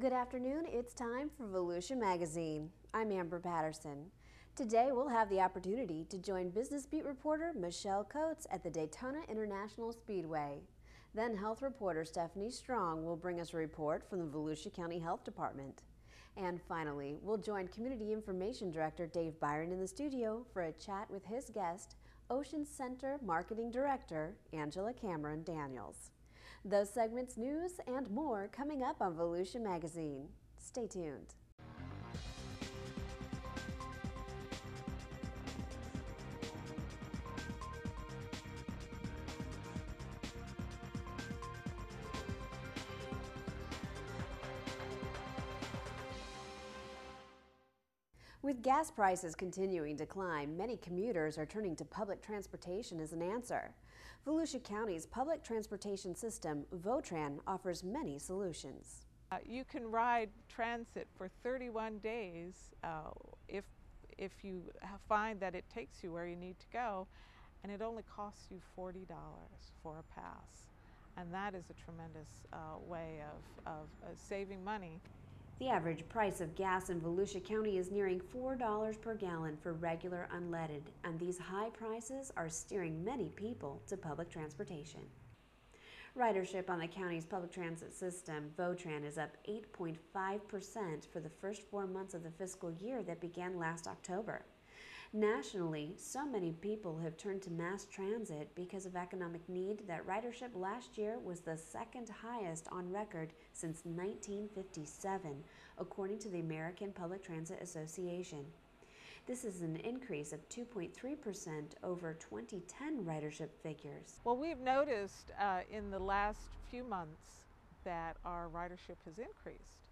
Good afternoon, it's time for Volusia Magazine. I'm Amber Patterson. Today we'll have the opportunity to join Business Beat reporter Michelle Coates at the Daytona International Speedway. Then health reporter Stephanie Strong will bring us a report from the Volusia County Health Department. And finally, we'll join Community Information Director Dave Byron in the studio for a chat with his guest, Ocean Center Marketing Director Angela Cameron Daniels. Those segments, news, and more coming up on Volusia Magazine. Stay tuned. With gas prices continuing to climb, many commuters are turning to public transportation as an answer. Volusia County's public transportation system, Votran, offers many solutions. You can ride transit for 31 days if you find that it takes you where you need to go, and it only costs you $40 for a pass. And that is a tremendous way of saving money. The average price of gas in Volusia County is nearing $4 per gallon for regular unleaded, and these high prices are steering many people to public transportation. Ridership on the county's public transit system, Votran, is up 8.5% for the first 4 months of the fiscal year that began last October. Nationally, so many people have turned to mass transit because of economic need that ridership last year was the second highest on record since 1957, according to the American Public Transit Association. This is an increase of 2.3% over 2010 ridership figures. Well, we've noticed in the last few months that our ridership has increased,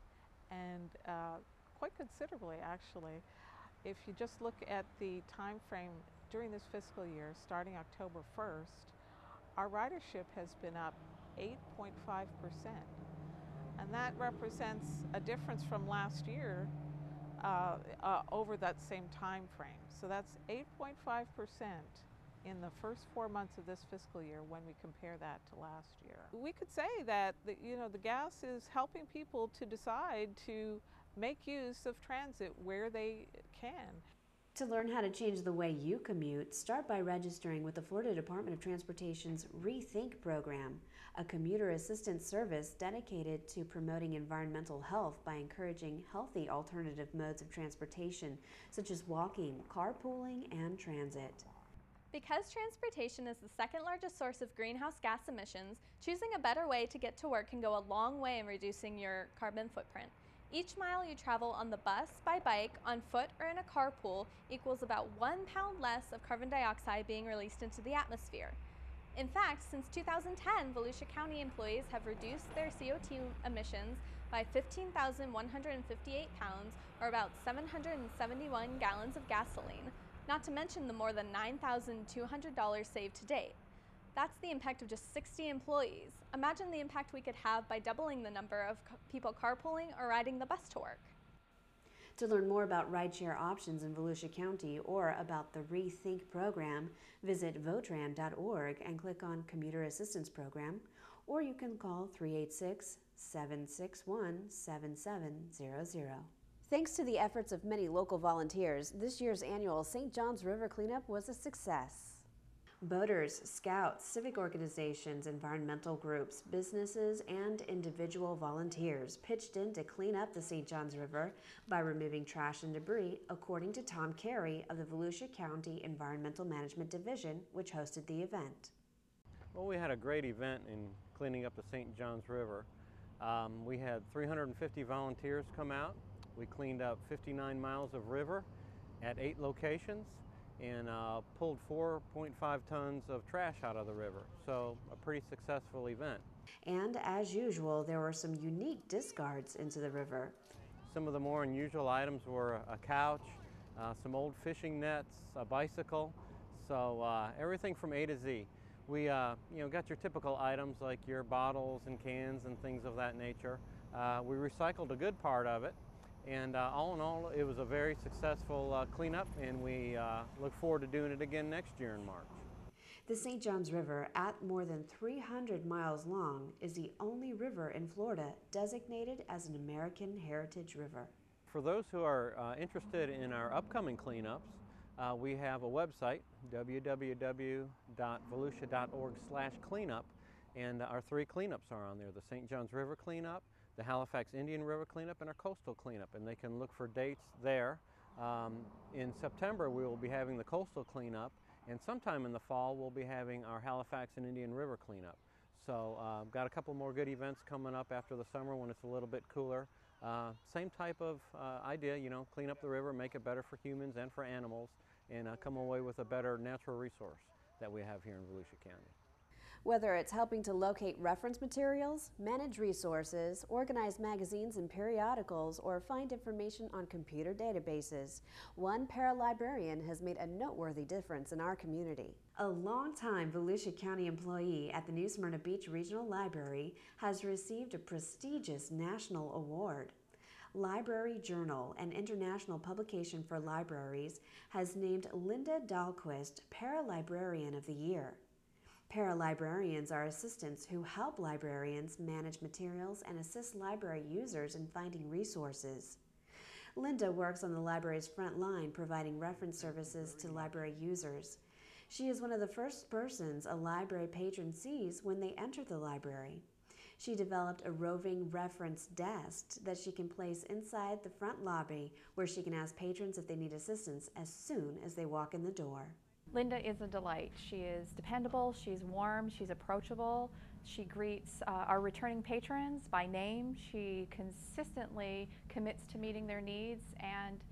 and quite considerably, actually. If you just look at the time frame during this fiscal year, starting October 1st, our ridership has been up 8.5%. And that represents a difference from last year over that same time frame. So that's 8.5% in the first 4 months of this fiscal year when we compare that to last year. We could say that the gas is helping people to decide to make use of transit where they can. To learn how to change the way you commute, start by registering with the Florida Department of Transportation's Rethink program, a commuter assistance service dedicated to promoting environmental health by encouraging healthy alternative modes of transportation, such as walking, carpooling, and transit. Because transportation is the second largest source of greenhouse gas emissions, choosing a better way to get to work can go a long way in reducing your carbon footprint. Each mile you travel on the bus, by bike, on foot, or in a carpool equals about 1 pound less of carbon dioxide being released into the atmosphere. In fact, since 2010, Volusia County employees have reduced their CO2 emissions by 15,158 pounds, or about 771 gallons of gasoline, not to mention the more than $9,200 saved to date. That's the impact of just 60 employees. Imagine the impact we could have by doubling the number of people carpooling or riding the bus to work. To learn more about rideshare options in Volusia County or about the Rethink program, visit Votran.org and click on Commuter Assistance Program, or you can call 386-761-7700. Thanks to the efforts of many local volunteers, this year's annual St. Johns River cleanup was a success. Boaters, scouts, civic organizations, environmental groups, businesses, and individual volunteers pitched in to clean up the St. Johns River by removing trash and debris, according to Tom Carey of the Volusia County Environmental Management Division, which hosted the event. Well, we had a great event in cleaning up the St. Johns River. We had 350 volunteers come out. We cleaned up 59 miles of river at 8 locations and pulled 4.5 tons of trash out of the river. So a pretty successful event. And as usual, there were some unique discards into the river. Some of the more unusual items were a couch, some old fishing nets, a bicycle, so everything from A to Z. We got your typical items like your bottles and cans and things of that nature. We recycled a good part of it. And all in all, it was a very successful cleanup, and we look forward to doing it again next year in March. The St. Johns River, at more than 300 miles long, is the only river in Florida designated as an American Heritage River. For those who are interested in our upcoming cleanups, we have a website, www.volusia.org/cleanup, and our 3 cleanups are on there: the St. Johns River cleanup, the Halifax Indian River cleanup, and our coastal cleanup, and they can look for dates there. In September we will be having the coastal cleanup, and sometime in the fall we'll be having our Halifax and Indian River cleanup. So got a couple more good events coming up after the summer when it's a little bit cooler. Same type of idea, you know, clean up the river, make it better for humans and for animals, and come away with a better natural resource that we have here in Volusia County. Whether it's helping to locate reference materials, manage resources, organize magazines and periodicals, or find information on computer databases, one paralibrarian has made a noteworthy difference in our community. A longtime Volusia County employee at the New Smyrna Beach Regional Library has received a prestigious national award. Library Journal, an international publication for libraries, has named Linda Dahlquist Paralibrarian of the Year. Paralibrarians are assistants who help librarians manage materials and assist library users in finding resources. Linda works on the library's front line, providing reference services to library users. She is one of the first persons a library patron sees when they enter the library. She developed a roving reference desk that she can place inside the front lobby, where she can ask patrons if they need assistance as soon as they walk in the door. Linda is a delight. She is dependable, she's warm, she's approachable. She greets our returning patrons by name. She consistently commits to meeting their needs, and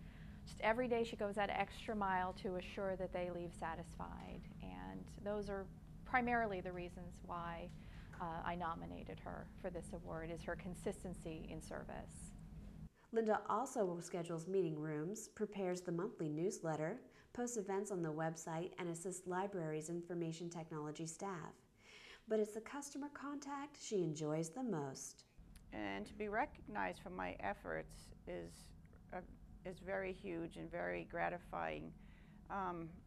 just every day she goes that extra mile to assure that they leave satisfied. And those are primarily the reasons why I nominated her for this award, is her consistency in service. Linda also schedules meeting rooms, prepares the monthly newsletter, posts events on the website, and assists libraries' information technology staff. But it's the customer contact she enjoys the most. And to be recognized for my efforts is very huge and very gratifying.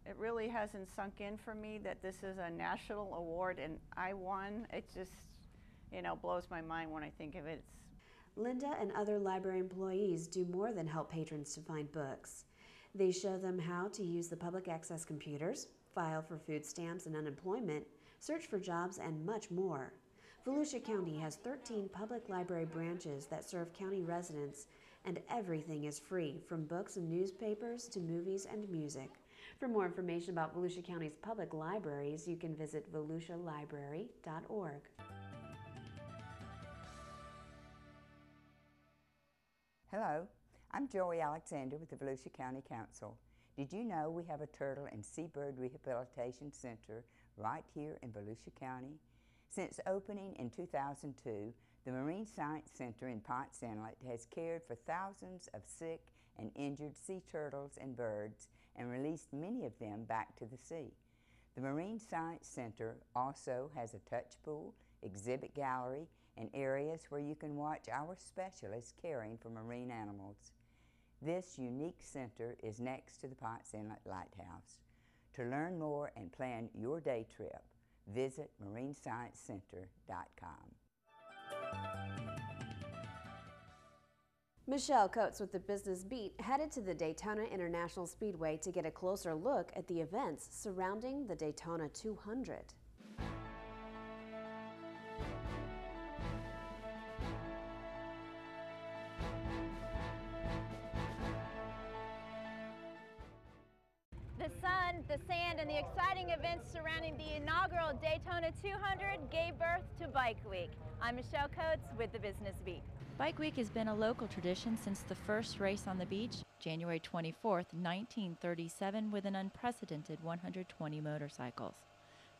It really hasn't sunk in for me that this is a national award and I won. It just, you know, blows my mind when I think of it. Linda and other library employees do more than help patrons to find books. They show them how to use the public access computers, file for food stamps and unemployment, search for jobs, and much more. Volusia County has 13 public library branches that serve county residents, and everything is free, from books and newspapers to movies and music. For more information about Volusia County's public libraries, you can visit volusialibrary.org. Hello, I'm Joey Alexander with the Volusia County Council. Did you know we have a turtle and seabird rehabilitation center right here in Volusia County? Since opening in 2002, the Marine Science Center in Potts Inlet has cared for thousands of sick and injured sea turtles and birds and released many of them back to the sea. The Marine Science Center also has a touch pool, exhibit gallery, and areas where you can watch our specialists caring for marine animals. This unique center is next to the Potts Inlet Lighthouse. To learn more and plan your day trip, visit marinesciencecenter.com. Michelle Coates with the Business Beat headed to the Daytona International Speedway to get a closer look at the events surrounding the Daytona 200. The sun, the sand, and the exciting events surrounding the inaugural Daytona 200 gave birth to Bike Week. I'm Michelle Coates with the Business Beat. Bike Week has been a local tradition since the first race on the beach, January 24th, 1937, with an unprecedented 120 motorcycles.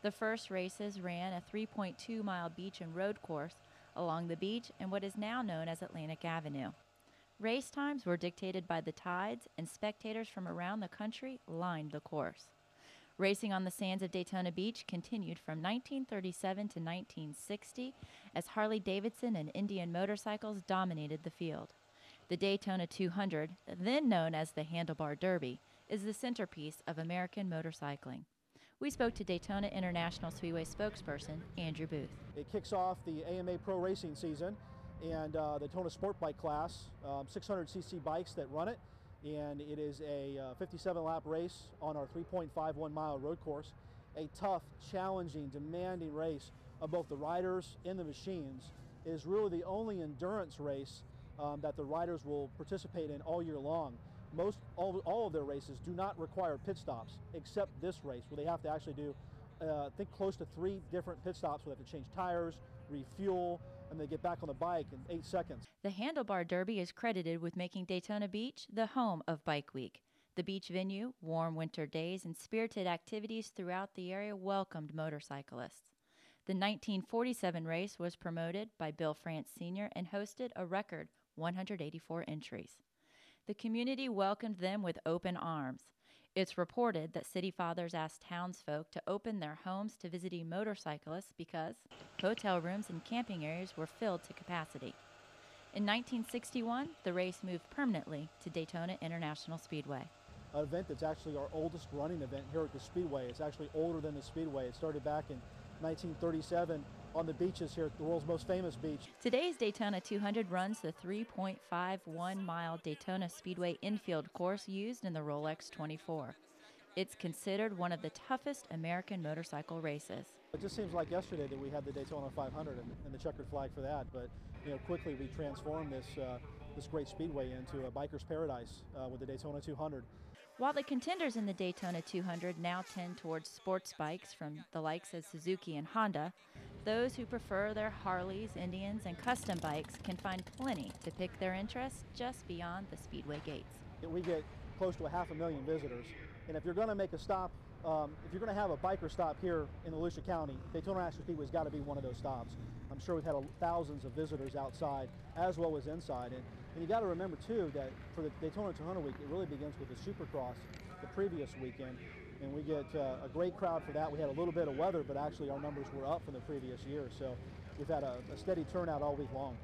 The first races ran a 3.2-mile beach and road course along the beach and what is now known as Atlantic Avenue. Race times were dictated by the tides, and spectators from around the country lined the course. Racing on the sands of Daytona Beach continued from 1937 to 1960 as Harley-Davidson and Indian motorcycles dominated the field. The Daytona 200, then known as the Handlebar Derby, is the centerpiece of American motorcycling. We spoke to Daytona International Speedway spokesperson Andrew Booth. It kicks off the AMA Pro Racing season and the Daytona Sport Bike class, 600cc bikes that run it, and it is a 57-lap race on our 3.51 mile road course. A tough, challenging, demanding race of both the riders and the machines. It is really the only endurance race that the riders will participate in all year long. All of their races do not require pit stops, except this race, where they have to actually do, I think, close to 3 different pit stops where they have to change tires, refuel, and they get back on the bike in 8 seconds. The Handlebar Derby is credited with making Daytona Beach the home of Bike Week. The beach venue, warm winter days, and spirited activities throughout the area welcomed motorcyclists. The 1947 race was promoted by Bill France Sr. and hosted a record 184 entries. The community welcomed them with open arms. It's reported that city fathers asked townsfolk to open their homes to visiting motorcyclists because hotel rooms and camping areas were filled to capacity. In 1961, the race moved permanently to Daytona International Speedway. An event that's actually our oldest running event here at the Speedway. It's actually older than the Speedway. It started back in 1937 on the beaches here at the world's most famous beach. Today's Daytona 200 runs the 3.51 mile Daytona Speedway infield course used in the Rolex 24. It's considered one of the toughest American motorcycle races. It just seems like yesterday that we had the Daytona 500 and the checkered flag for that, but quickly we transformed this great speedway into a biker's paradise with the Daytona 200. While the contenders in the Daytona 200 now tend towards sports bikes from the likes of Suzuki and Honda, those who prefer their Harleys, Indians, and custom bikes can find plenty to pick their interest just beyond the Speedway gates. We get close to 500,000 visitors, and if you're going to make a stop, if you're going to have a biker stop here in Volusia County, Daytona International Speedway's got to be one of those stops. I'm sure we've had thousands of visitors outside as well as inside. And you got to remember, too, that for the Daytona 200 week, it really begins with the Supercross the previous weekend. And we get a great crowd for that. We had a little bit of weather, but actually our numbers were up from the previous year. So we've had a steady turnout all week long.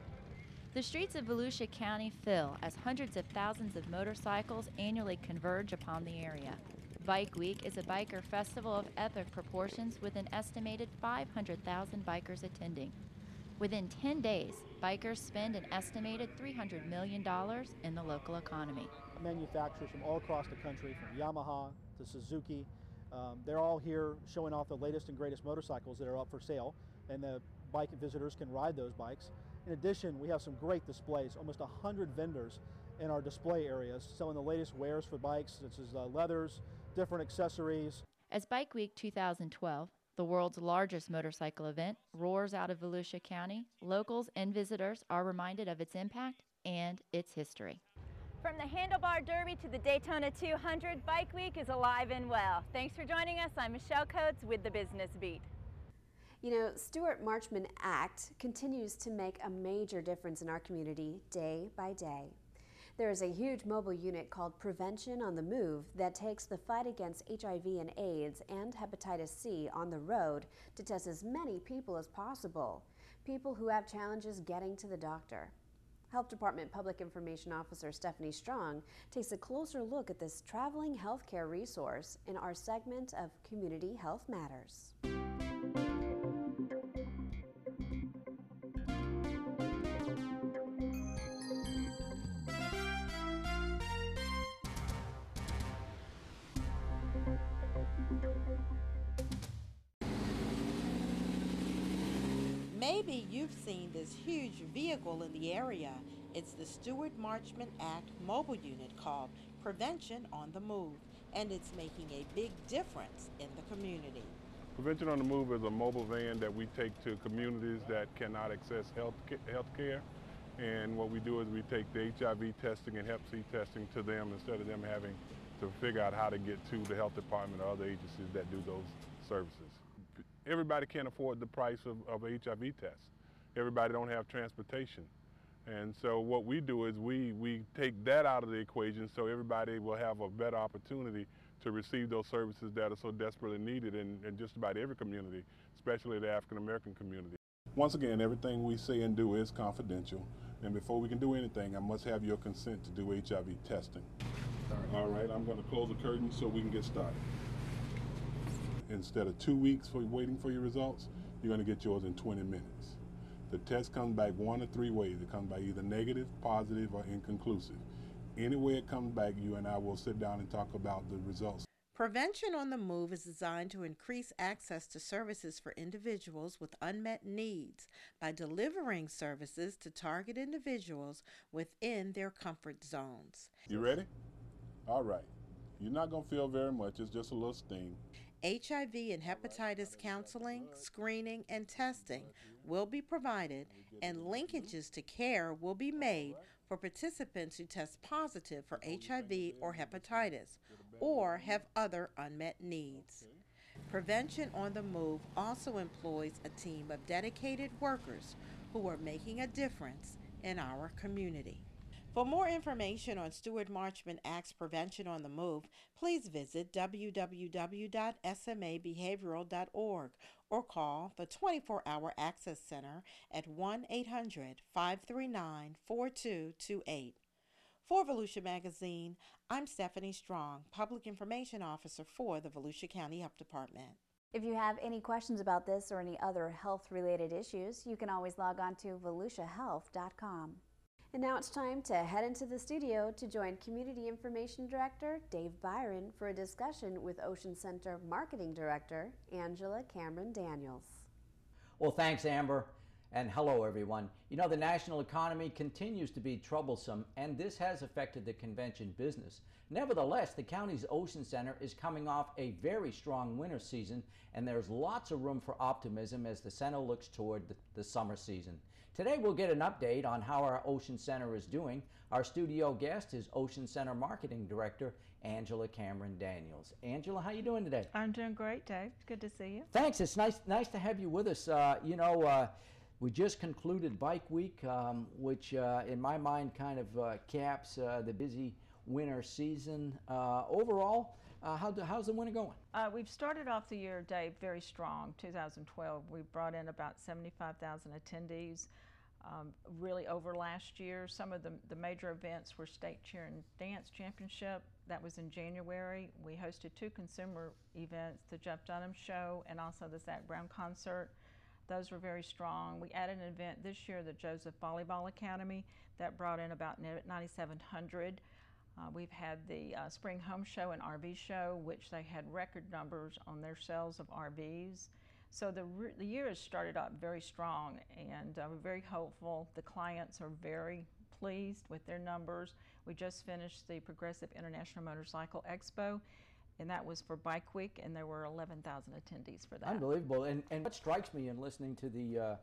The streets of Volusia County fill as hundreds of thousands of motorcycles annually converge upon the area. Bike Week is a biker festival of epic proportions with an estimated 500,000 bikers attending. Within 10 days, bikers spend an estimated $300 million in the local economy. Manufacturers from all across the country, from Yamaha to Suzuki, they're all here showing off the latest and greatest motorcycles that are up for sale, and the bike visitors can ride those bikes. In addition, we have some great displays, almost 100 vendors in our display areas selling the latest wares for bikes, such as leathers, different accessories. As Bike Week 2012, the world's largest motorcycle event, roars out of Volusia County, locals and visitors are reminded of its impact and its history. From the Handlebar Derby to the Daytona 200, Bike Week is alive and well. Thanks for joining us. I'm Michelle Coates with the Business Beat. You know, Stuart Marchman Act continues to make a major difference in our community day by day. There is a huge mobile unit called Prevention on the Move that takes the fight against HIV and AIDS and hepatitis C on the road to test as many people as possible, people who have challenges getting to the doctor. Health Department Public Information Officer Stephanie Strong takes a closer look at this traveling healthcare resource in our segment of Community Health Matters. Maybe you've seen this huge vehicle in the area. It's the Stuart Marchman Act mobile unit called Prevention on the Move, and it's making a big difference in the community. Prevention on the Move is a mobile van that we take to communities that cannot access health care. And what we do is we take the HIV testing and Hep C testing to them instead of them having to figure out how to get to the health department or other agencies that do those services. Everybody can't afford the price of a HIV test. Everybody don't have transportation. And so what we do is we take that out of the equation so everybody will have a better opportunity to receive those services that are so desperately needed in just about every community, especially the African American community. Once again, everything we say and do is confidential. And before we can do anything, I must have your consent to do HIV testing. All right, I'm going to close the curtain so we can get started. instead of 2 weeks for waiting for your results, you're going to get yours in 20 minutes. The test comes back one of three ways. It comes back either negative, positive, or inconclusive. Any way it comes back, you and I will sit down and talk about the results. Prevention on the Move is designed to increase access to services for individuals with unmet needs by delivering services to target individuals within their comfort zones. You ready? All right. You're not going to feel very much. It's just a little sting. HIV and hepatitis counseling, screening, and testing will be provided, and linkages to care will be made for participants who test positive for HIV or hepatitis or have other unmet needs. Prevention on the Move also employs a team of dedicated workers who are making a difference in our community. For more information on Stewart Marchman Act's Prevention on the Move, please visit www.smabehavioral.org or call the 24-Hour Access Center at 1-800-539-4228. For Volusia Magazine, I'm Stephanie Strong, Public Information Officer for the Volusia County Health Department. If you have any questions about this or any other health-related issues, you can always log on to volusiahealth.com. And now it's time to head into the studio to join Community Information Director Dave Byron for a discussion with Ocean Center Marketing Director Angela Cameron Daniels. Well, thanks, Amber, and hello, everyone. You know, the national economy continues to be troublesome, and this has affected the convention business. Nevertheless, the county's Ocean Center is coming off a very strong winter season, and there's lots of room for optimism as the center looks toward the summer season. Today we'll get an update on how our Ocean Center is doing. Our studio guest is Ocean Center Marketing Director Angela Cameron Daniels. Angela, how you doing today? I'm doing great, Dave. Good to see you. Thanks. It's nice to have you with us. We just concluded Bike Week, which in my mind kind of caps the busy winter season. Overall, how's the winter going? We've started off the year, Dave, very strong. 2012, we brought in about 75,000 attendees. Really over last year, some of the major events were State Cheer and Dance Championship. That was in January. We hosted 2 consumer events, the Jeff Dunham Show and also the Zach Brown Concert. Those were very strong. We added an event this year, the Joseph Volleyball Academy, that brought in about 9,700. We've had the Spring Home Show and RV Show, which they had record numbers on their sales of RVs. So the year has started out very strong, and we're very hopeful. The clients are very pleased with their numbers. We just finished the Progressive International Motorcycle Expo, and that was for Bike Week, and there were 11,000 attendees for that. Unbelievable. And what strikes me in listening to the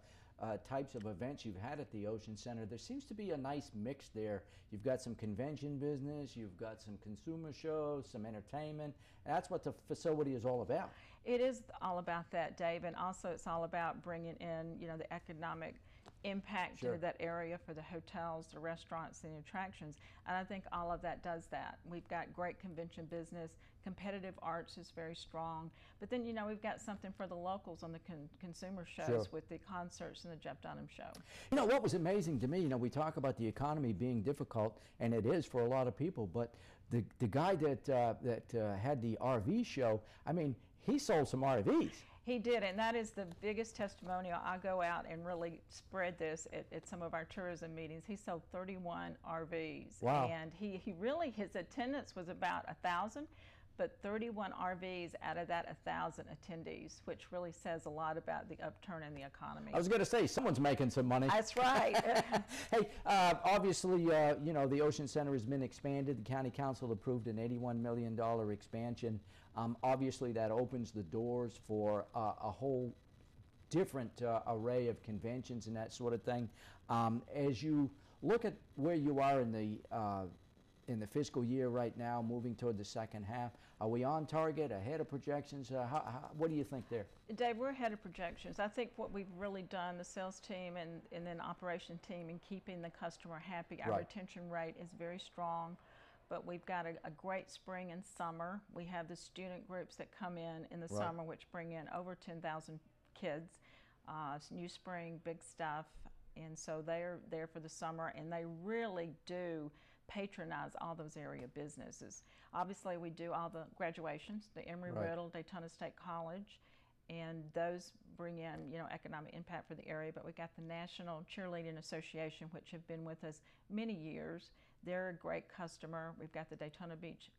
types of events you've had at the Ocean Center, there seems to be a nice mix there. You've got some convention business, you've got some consumer shows, some entertainment, and that's what the facility is all about. It is all about that, Dave, and also it's all about bringing in, the economic impact to that area for the hotels, the restaurants, and the attractions, and I think all of that does that. We've got great convention business, competitive arts is very strong, but then we've got something for the locals on the consumer shows with the concerts and the Jeff Dunham Show. What was amazing to me, we talk about the economy being difficult, and it is for a lot of people, but the guy that had the RV show, I mean, he sold some RVs. He did, and that is the biggest testimonial. I go out and really spread this at some of our tourism meetings. He sold 31 RVs. Wow. And his attendance was about 1,000, but 31 RVs out of that 1,000 attendees, which really says a lot about the upturn in the economy. I was going to say, someone's making some money. That's right. Hey, obviously, the Ocean Center has been expanded. The County Council approved an $81 million expansion. Obviously, that opens the doors for a whole different array of conventions and that sort of thing. As you look at where you are in the fiscal year right now, moving toward the second half, are we on target, ahead of projections? What do you think there? Dave, we're ahead of projections. I think what we've really done, the sales team and then operation team, in keeping the customer happy, our retention rate is very strong. But we've got a great spring and summer. We have the student groups that come in the summer, which bring in over 10,000 kids. New spring, big stuff. And so they're there for the summer, and they really do patronize all those area businesses. Obviously, we do all the graduations, the Embry-Riddle, Daytona State College, and those bring in, you know, economic impact for the area. But we got the National Cheerleading Association, which have been with us many years. They're a great customer. We've got the Daytona Beach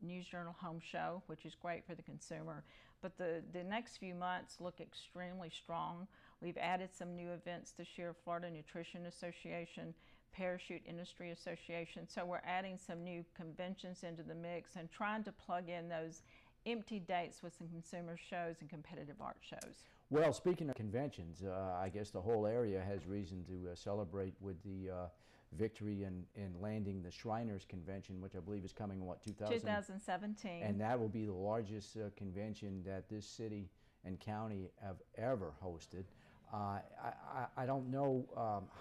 News Journal Home Show, which is great for the consumer. But the next few months look extremely strong. We've added some new events this year: Florida Nutrition Association, Parachute Industry Association. So we're adding some new conventions into the mix and trying to plug in those empty dates with some consumer shows and competitive art shows. Well, speaking of conventions, I guess the whole area has reason to celebrate with the victory in landing the Shriners Convention, which I believe is coming in, what, 2017. And that will be the largest convention that this city and county have ever hosted. I don't know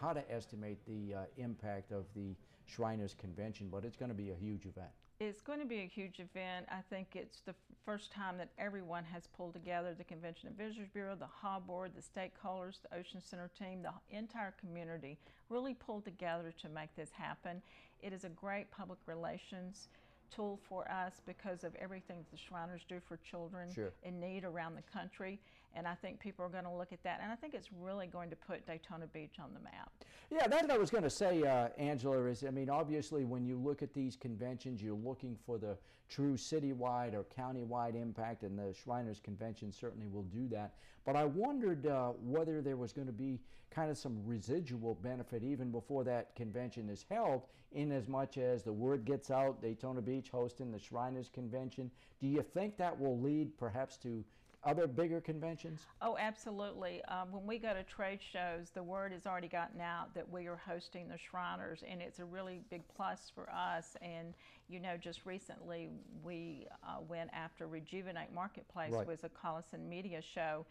how to estimate the impact of the Shriners Convention, but it's going to be a huge event. It's going to be a huge event. I think it's the first time that everyone has pulled together: the Convention and Visitors Bureau, the Hall Board, the stakeholders, the Ocean Center team, the entire community really pulled together to make this happen. It is a great public relations tool for us because of everything that the Shriners do for children in need around the country. And I think people are going to look at that, and I think it's really going to put Daytona Beach on the map. Yeah, that's what I was going to say, Angela, is, I mean, obviously when you look at these conventions, you're looking for the true citywide or countywide impact, and the Shriners Convention certainly will do that. But I wondered whether there was going to be kind of some residual benefit even before that convention is held, in as much as the word gets out, Daytona Beach hosting the Shriners Convention. Do you think that will lead perhaps to other bigger conventions? Oh, absolutely. When we go to trade shows, the word has already gotten out that we are hosting the Shriners, and it's a really big plus for us. And you know, just recently we went after Rejuvenate Marketplace, was a Collison Media show,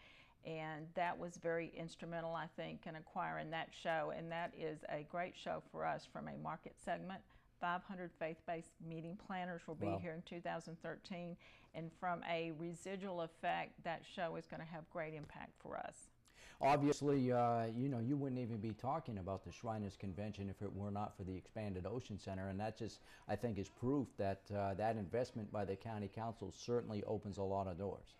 and that was very instrumental, I think, in acquiring that show. And that is a great show for us from a market segment. 500 faith-based meeting planners will be here in 2013, and from a residual effect, that show is going to have great impact for us. Obviously, you know, you wouldn't even be talking about the Shriners Convention if it were not for the expanded Ocean Center, and that just, I think, is proof that that investment by the County Council certainly opens a lot of doors.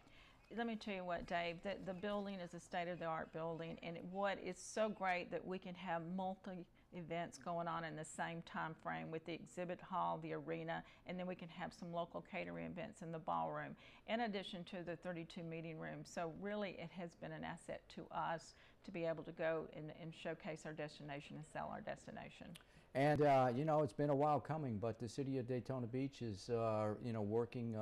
Let me tell you what, Dave, the building is a state-of-the-art building, and what is so great that we can have multi-events going on in the same time frame with the exhibit hall, the arena, and then we can have some local catering events in the ballroom, in addition to the 32 meeting rooms. So really it has been an asset to us to be able to go and showcase our destination and sell our destination. And you know, it's been a while coming, but the city of Daytona Beach is you know, working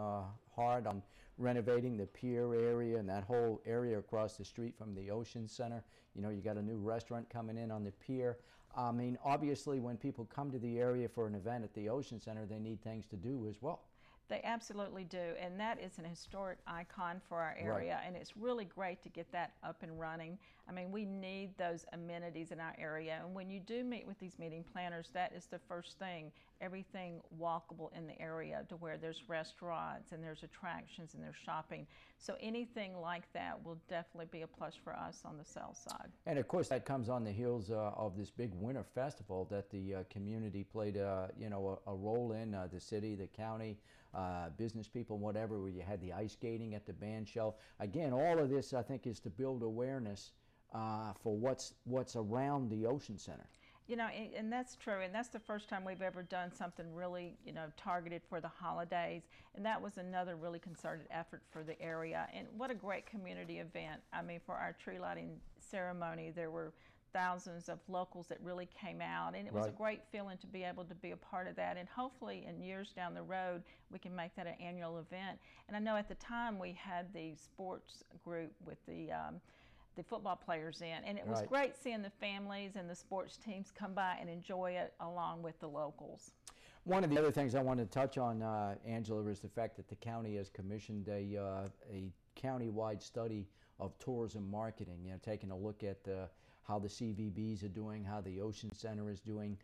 hard on renovating the pier area and that whole area across the street from the Ocean Center. You know, you got a new restaurant coming in on the pier. I mean, obviously when people come to the area for an event at the Ocean Center, they need things to do as well. They absolutely do, and that is an historic icon for our area, and it's really great to get that up and running. I mean, we need those amenities in our area, and when you do meet with these meeting planners, that is the first thing, everything walkable in the area to where there's restaurants and there's attractions and there's shopping. So anything like that will definitely be a plus for us on the sales side. And of course that comes on the heels of this big winter festival that the community played you know, a role in, the city, the county, business people, whatever, where you had the ice skating at the band shell. Again, all of this I think is to build awareness for what's around the Ocean Center. You know, and that's true, and that's the first time we've ever done something really, you know, targeted for the holidays, and that was another really concerted effort for the area. And what a great community event. I mean, for our tree lighting ceremony, there were thousands of locals that really came out, and it was a great feeling to be able to be a part of that. And hopefully in years down the road we can make that an annual event. And I know at the time we had the sports group with the football players in, and it was great seeing the families and the sports teams come by and enjoy it along with the locals. One of the other things I wanted to touch on, Angela, is the fact that the county has commissioned a county-wide study of tourism marketing, you know, taking a look at how the CVBs are doing, how the Ocean Center is doing.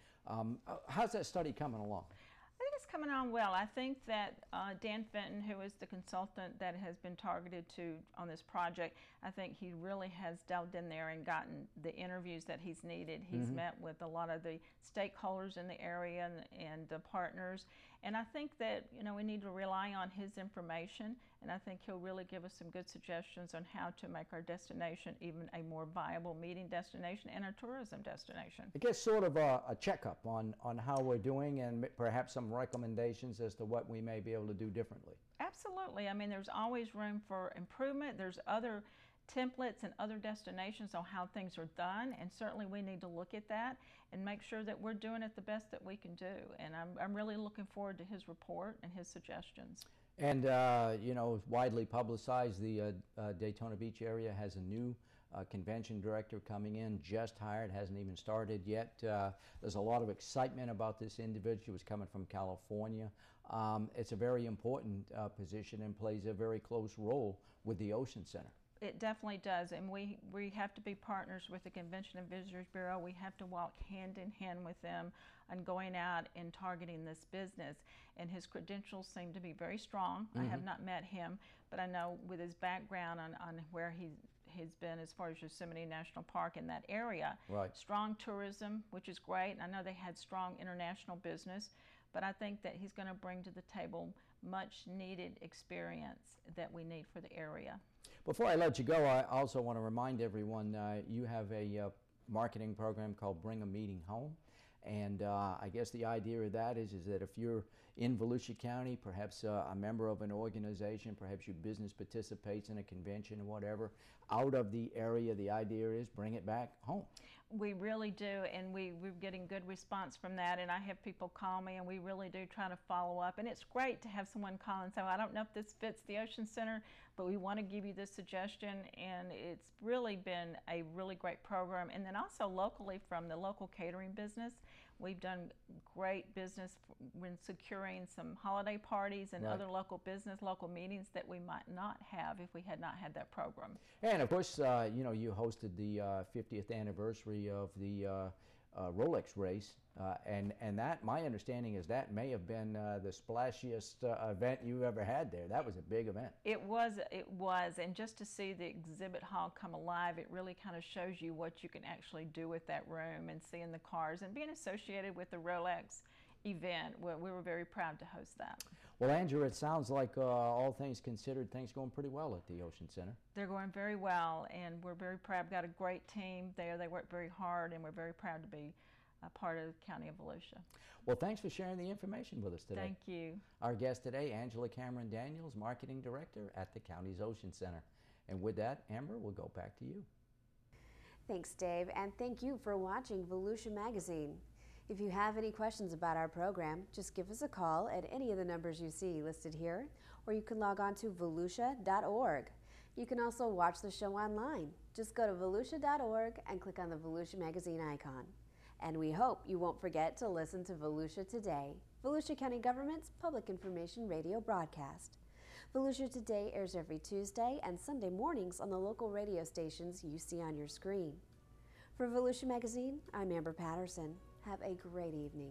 How's that study coming along? I think it's coming on well. I think that Dan Fenton, who is the consultant that has been targeted on this project, I think he really has delved in there and gotten the interviews that he's needed. He's met with a lot of the stakeholders in the area and the partners. And I think that, you know, we need to rely on his information, and I think he'll really give us some good suggestions on how to make our destination even a more viable meeting destination and a tourism destination. I guess sort of a checkup on how we're doing and perhaps some recommendations as to what we may be able to do differently. Absolutely. I mean, there's always room for improvement. There's other templates and other destinations on how things are done, and certainly we need to look at that and make sure that we're doing it the best that we can do. And I'm really looking forward to his report and his suggestions. And you know, widely publicized, the Daytona Beach area has a new convention director coming in, just hired, hasn't even started yet. There's a lot of excitement about this individual who's coming from California. It's a very important position and plays a very close role with the Ocean Center. It definitely does, and we have to be partners with the Convention and Visitors Bureau. We have to walk hand in hand with them on going out and targeting this business. And his credentials seem to be very strong. I have not met him, but I know with his background on where he's been as far as Yosemite National Park in that area. Right. Strong tourism, which is great. I know they had strong international business, but I think that he's going to bring to the table much needed experience that we need for the area. Before I let you go, I also want to remind everyone you have a marketing program called Bring a Meeting Home. And I guess the idea of that is that if you're in Volusia County, perhaps a member of an organization, perhaps your business participates in a convention or whatever, out of the area, the idea is bring it back home. We really do, and we're getting good response from that, and I have people call me, and we really do try to follow up, and it's great to have someone call and say, well, I don't know if this fits the Ocean Center, but we want to give you this suggestion, and it's really been a really great program. And then also locally from the local catering business, we've done great business when securing some holiday parties and other local business, local meetings that we might not have if we had not had that program. And of course, you know, you hosted the 50th anniversary of the Rolex race, and that, my understanding is that may have been the splashiest event you ever had there. That was a big event. It was, and just to see the exhibit hall come alive, it really kind of shows you what you can actually do with that room, and seeing the cars and being associated with the Rolex event. We were very proud to host that. Well, Andrew, it sounds like all things considered, things going pretty well at the Ocean Center. They're going very well, and we're very proud. We've got a great team there. They work very hard, and we're very proud to be a part of the County of Volusia. Well, thanks for sharing the information with us today. Thank you. Our guest today, Angela Cameron Daniels, Marketing Director at the county's Ocean Center. And with that, Amber, we'll go back to you. Thanks, Dave, and thank you for watching Volusia Magazine. If you have any questions about our program, just give us a call at any of the numbers you see listed here, or you can log on to volusia.org. You can also watch the show online. Just go to volusia.org and click on the Volusia Magazine icon. And we hope you won't forget to listen to Volusia Today, Volusia County Government's public information radio broadcast. Volusia Today airs every Tuesday and Sunday mornings on the local radio stations you see on your screen. For Volusia Magazine, I'm Amber Patterson. Have a great evening.